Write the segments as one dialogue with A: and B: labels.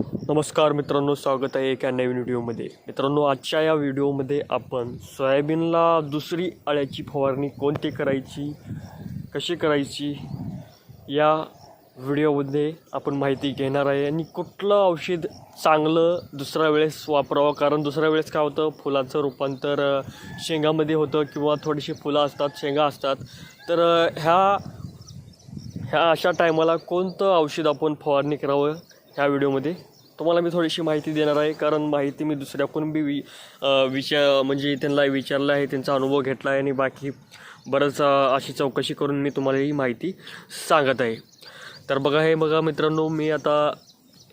A: नमस्कार मित्रांनो, स्वागत आहे एका नवीन व्हिडिओमध्ये. मित्रांनो, आजच्या या व्हिडिओमध्ये आपण सोयाबीनला दुसरी अळ्याची फवारणी कोणती करायची, कशी करायची या व्हिडिओमध्ये आपण माहिती घेणार आहे. आणि कुठलं औषध चांगलं दुसऱ्या वेळेस वापरावं, कारण दुसऱ्या वेळेस काय होतं, फुलाचं रूपांतर शेंगामध्ये होतं किंवा थोडीशी फुलं असतात, शेंगा असतात. तर ह्या अशा टायमाला कोणतं औषध आपण फवारणी करावं ह्या व्हिडिओमध्ये तुम्हाला मी थोडीशी माहिती देणार आहे. कारण माहिती मी दुसऱ्याकडून बी म्हणजे त्यांना विचारलं आहे, त्यांचा अनुभव घेतला आहे आणि बाकी बरंच अशी चौकशी करून मी तुम्हाला ही माहिती सांगत आहे. तर बघा मित्रांनो, मी आता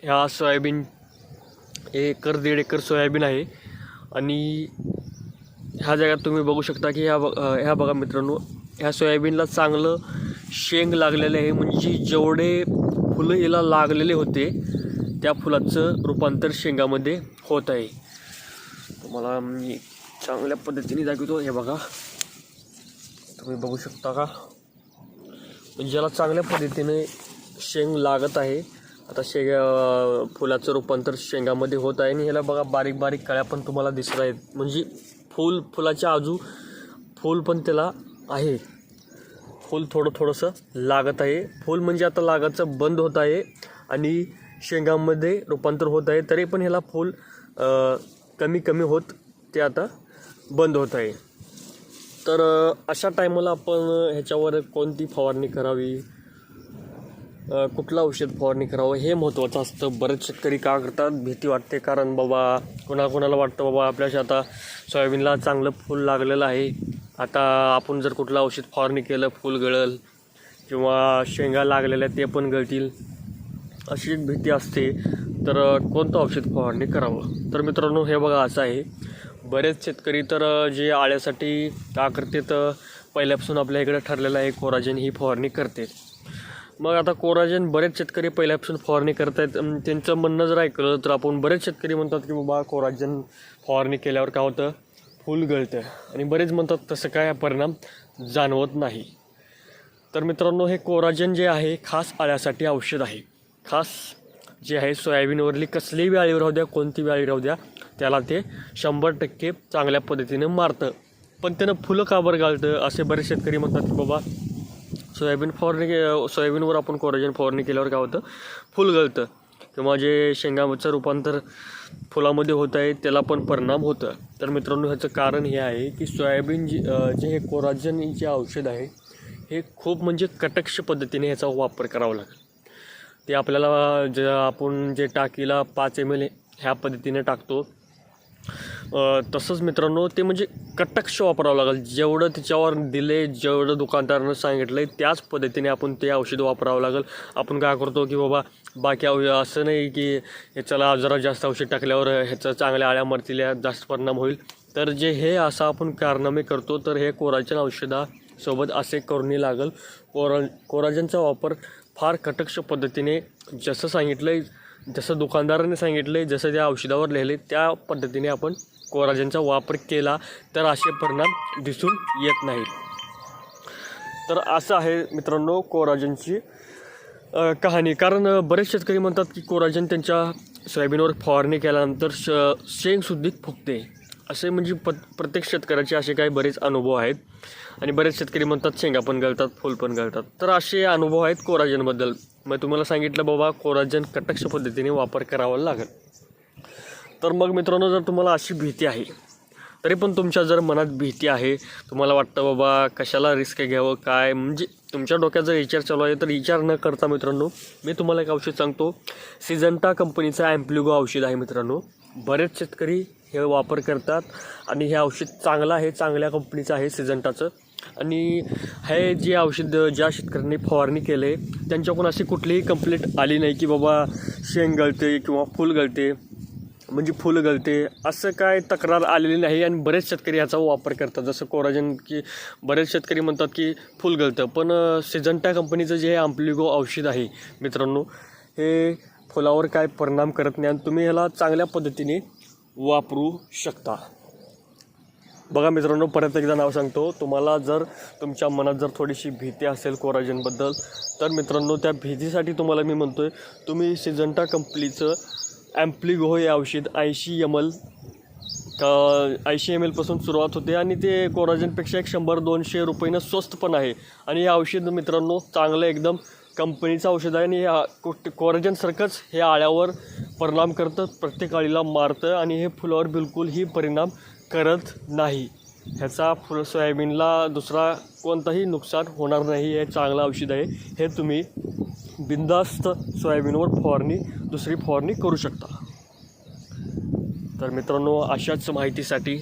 A: ह्या सोयाबीन 1-1.5 एकर सोयाबीन आहे आणि ह्या जागेत तुम्ही बघू शकता की ह्या बघा मित्रांनो, ह्या सोयाबीनला चांगलं शेंग लागलेले आहे. म्हणजे जेवढे फुलं हिला लागलेले होते त्या फुलाचं रूपांतर शेंगामध्ये होत आहे. तुम्हाला मी चांगल्या पद्धतीने दाखवतो. हे बघा, तुम्ही बघू शकता का, म्हणजे याला चांगल्या पद्धतीने शेंग लागत आहे. आता फुलाचं रूपांतर शेंगामध्ये होत आहे आणि ह्याला बघा बारीक बारीक कळ्या पण तुम्हाला दिसत आहेत. म्हणजे फुलाच्या फूल पण त्याला आहे, फूल थोडंसं लागत आहे. फूल म्हणजे आता लागायचं बंद होत आहे आणि शेंगामध्ये रूपांतर होत आहे. तरी पण ह्याला फूल कमी होत ते आता बंद होत आहे. तर अशा टायमाला आपण ह्याच्यावर कोणती फवारणी करावी, कुठलं औषध फवारणी करावं हे महत्त्वाचं असतं. बरेच शेतकरी का करतात, भीती वाटते. कारण बाबा कोणाला वाटतं बाबा आपल्या आता सोयाबीनला चांगलं फूल लागलेलं आहे, आता आपण जर कुठलं औषध फवारणी केलं फूल गळल किंवा शेंगा लागलेल्या ते पण गळतील, अशी एक भीती असते. तर कोणतं औषध फवारणी करावं. तर मित्रांनो, हे बघा असं आहे, बरेच शेतकरी तर जे आळ्यासाठी का करते, तर पहिल्यापासून आपल्या इकडे ठरलेलं आहे कोराजेन ही फवारणी करते. मग आता कोराजेन बरेच शेतकरी पहिल्यापासून फवारणी करत आहेत. त्यांचं म्हणणं जर ऐकलं तर आपण बरेच शेतकरी म्हणतात की बाबा कोराजेन फवारणी केल्यावर काय होतं, फूल गळतं. आणि बरेच म्हणतात तसं काय परिणाम जाणवत नाही. तर मित्रांनो, हे कोराजेन जे आहे खास आळ्यासाठी औषध आहे. खास जे आहे सोयाबीनवरली कसलीही अळी राहू द्या, कोणती अळी राहू द्या, त्याला ते 100% चांगल्या पद्धतीनं मारतं. पण त्यानं फुलं का बरं घालतं असे बरेच शेतकरी म्हणतात की बाबा सोयाबीनवर आपण कोराजेन फवारणी केल्यावर काय होतं, फुल गळतं किंवा जे शेंगाचं रूपांतर फुलामध्ये होत आहे त्याला पण परिणाम होतं. तर मित्रांनो, ह्याचं कारण हे आहे की सोयाबीन जे हे कोराजेन जे औषध आहे हे खूप म्हणजे कटक्ष पद्धतीने ह्याचा वापर करावा लागेल. ते आपल्याला आपण टाकीला 5 ml ह्या पद्धतीने टाकतो, तसंच मित्रांनो ते म्हणजे कटक्ष वापरावं लागेल. जेवढं त्याच्यावर दिले, जेवढं दुकानदारानं सांगितलं आहे त्याच पद्धतीने आपण ते औषध वापरावं लागेल. आपण काय करतो की बाबा बाकी असं नाही की ह्याच्याला जरा जास्त औषध टाकल्यावर ह्याचं चांगल्या आळ्या मरतील, जास्त परिणाम होईल. तर जे हे असं आपण कारनामे करतो, तर हे कोराजेन औषधासोबत असे करूनही लागेल. कोराजेनचा वापर फार कटक्ष पद्धतीने जसं सांगितलं आहे, जसं दुकानदाराने सांगितलं आहे, जसं त्या औषधावर लिहिले त्या पद्धतीने आपण कोराजेनचा वापर केला तर असे परिणाम दिसून येत नाहीत. तर असं आहे मित्रांनो कोराजेनची कहाणी. कारण बरेच शेतकरी म्हणतात की कोराजेन त्यांच्या सोयाबीनवर फवारणी केल्यानंतर शेंगसुद्धा फुगते. असे म्हणजे प्रत्येक शेतकऱ्याचे असे काही बरेच अनुभव आहेत. आणि बरेच शेतकरी म्हणतात शेंगा पण गळतात, फूल पण गळतात. तर असे अनुभव आहेत कोराजेनबद्दल. मग तुम्हाला सांगितलं बाबा कोराजेन कटक्ष पद्धतीने वापर करावा लागेल. तर मग मित्रांनो, जर तुम्हाला अशी भीती आहे, तरी पण तुमच्या जर मनात भीती आहे, तुम्हाला वाटतं बाबा कशाला रिस्क घ्यावं, काय म्हणजे तुमच्या डोक्यात जर विचार चालू आहे, तर विचार न करता मित्रांनो मी तुम्हाला एक औषध सांगतो. सिजंटा कंपनीचं ॲम्प्लिगो औषध आहे मित्रांनो. बरेच शेतकरी हे वापर करतात आणि हे औषध चांगलं आहे, चांगल्या कंपनीचं आहे सिजंटाचं. आणि हे जे औषध ज्या शेतकऱ्यांनी फवारणी केले त्यांच्याकडून अशी कुठलीही कंप्लेंट आली नाही की बाबा शेंग गळते किंवा फूल गळते, म्हणजे फूल गळते असं काय तक्रार आलेली नाही. आणि बरेच शेतकरी ह्याचा वापर करतात. जसं कोराजेन की बरेच शेतकरी म्हणतात की फूल गळतं, पण सिजंटा कंपनीचं जे ॲम्प्लिगो औषध आहे मित्रांनो, हे फुलावर काय परिणाम करत नाही आणि तुम्ही ह्याला चांगल्या पद्धतीने वापरू शकता. बघा मित्रांनो, परत एकदा नाव सांगतो. तुम्हाला जर तुमच्या मनात जर थोडीशी भीती असेल कोराजेनबद्दल, तर मित्रांनो त्या भीतीसाठी तुम्हाला मी म्हणतो आहे, तुम्ही सिजंटा कंपनीचं ॲम्प्लिगो हे औषध 80 ml 80 ml पासून सुरुवात होते आणि ते कोराजेनपेक्षा एक 100-200 रुपयानं स्वस्त पण आहे. आणि हे औषध मित्रांनो चांगलं एकदम कंपनीचं औषध आहे आणि कोराजेनसारखंच हे आळ्यावर परिणाम करतं, प्रत्येक आळीला मारतं आणि हे फुलावर बिलकुलही परिणाम करत नाही. ह्याचा सोयाबीनला दुसरा कोणताही नुकसान होणार नाही. हे चांगलं औषध आहे. हे तुम्ही बिनधास्त सोयाबीनवर दुसरी फवारणी करू शकता. तर मित्रांनो, अशाच माहितीसाठी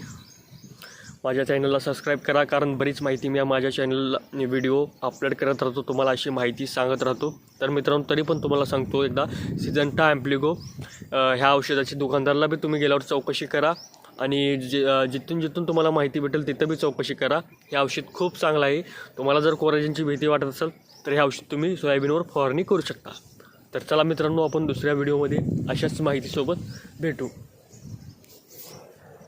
A: माझ्या चॅनलला सबस्क्राईब करा, कारण बरीच माहिती मी माझ्या चॅनलला व्हिडिओ अपलोड करत राहतो, तुम्हाला अशी माहिती सांगत राहतो. तर मित्रांनो, तरी पण तुम्हाला सांगतो एकदा, सिजंटा ॲम्प्लिगो ह्या औषधाची दुकानदाराला बी तुम्ही गेल्यावर चौकशी करा आणि जिथून तुम्हाला माहिती भेटेल तिथं बी चौकशी करा. हे औषध खूप चांगलं आहे. तुम्हाला जर कोराजेनची भीती वाटत असेल तर हे औषध तुम्ही सोयाबीनवर फवारणी करू शकता. तर चला मित्रांनो, आपण दुसऱ्या व्हिडिओमध्ये अशाच माहितीसोबत भेटू.